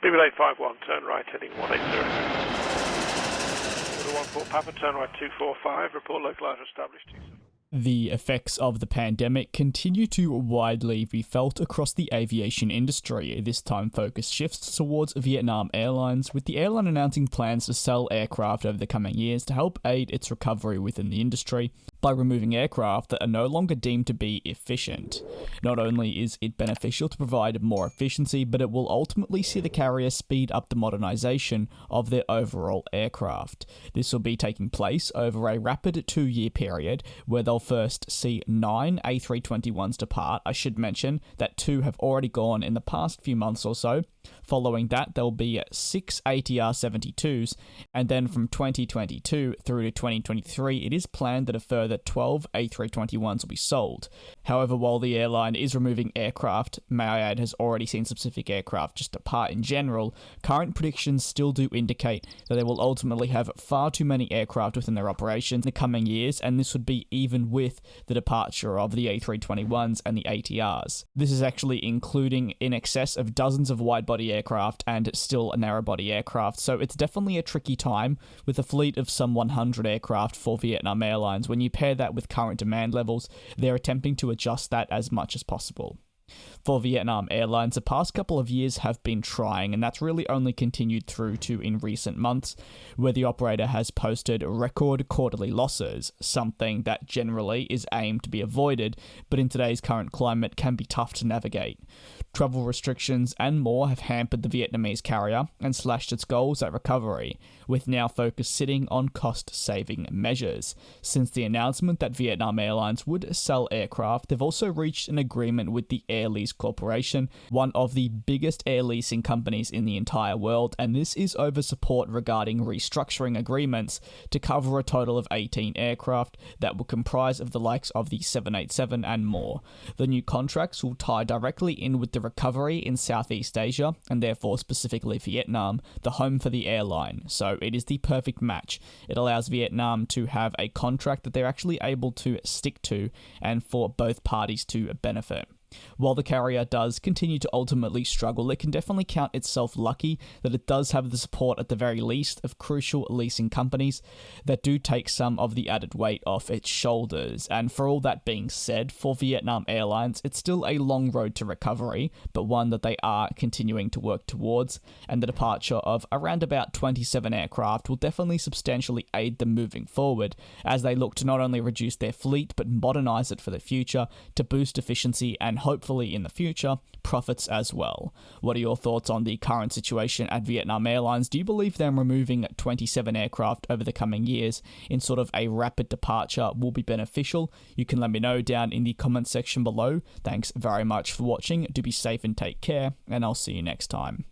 BB851, turn right, heading 180. 14 Papa, turn right 245, report localizer established 27. The effects of the pandemic continue to widely be felt across the aviation industry. This time focus shifts towards Vietnam Airlines, with the airline announcing plans to sell aircraft over the coming years to help aid its recovery within the industry by removing aircraft that are no longer deemed to be efficient. Not only is it beneficial to provide more efficiency, but it will ultimately see the carrier speed up the modernisation of their overall aircraft. This will be taking place over a rapid 2-year period, where they'll first see 9 A321s depart. I should mention that 2 have already gone in the past few months or so. Following that, there'll be 6 ATR 72s, and then from 2022 through to 2023, it is planned that a further 12 A321s will be sold. However, while the airline is removing aircraft, may I add, has already seen specific aircraft just depart in general, current predictions still do indicate that they will ultimately have far too many aircraft within their operations in the coming years, and this would be even with the departure of the A321s and the ATRs. This is actually including in excess of dozens of wide-body aircraft and still narrow-body aircraft, so it's definitely a tricky time with a fleet of some 100 aircraft for Vietnam Airlines. When you pair that with current demand levels, they're attempting to adjust that as much as possible. For Vietnam Airlines, the past couple of years have been trying, and that's really only continued through to in recent months, where the operator has posted record quarterly losses, something that generally is aimed to be avoided, but in today's current climate can be tough to navigate. Travel restrictions and more have hampered the Vietnamese carrier and slashed its goals at recovery, with now focus sitting on cost-saving measures. Since the announcement that Vietnam Airlines would sell aircraft, they've also reached an agreement with the Air Lease Corporation, one of the biggest air leasing companies in the entire world, and this is over support regarding restructuring agreements to cover a total of 18 aircraft that will comprise of the likes of the 787 and more. The new contracts will tie directly in with the recovery in Southeast Asia, and therefore specifically Vietnam, the home for the airline. So it is the perfect match. It allows Vietnam to have a contract that they're actually able to stick to, and for both parties to benefit. While the carrier does continue to ultimately struggle, it can definitely count itself lucky that it does have the support at the very least of crucial leasing companies that do take some of the added weight off its shoulders. And for all that being said, for Vietnam Airlines, it's still a long road to recovery, but one that they are continuing to work towards, and the departure of around about 27 aircraft will definitely substantially aid them moving forward, as they look to not only reduce their fleet, but modernise it for the future to boost efficiency and hopefully in the future, profits as well. What are your thoughts on the current situation at Vietnam Airlines? Do you believe them removing 27 aircraft over the coming years in sort of a rapid departure will be beneficial? You can let me know down in the comments section below. Thanks very much for watching. Do be safe and take care, and I'll see you next time.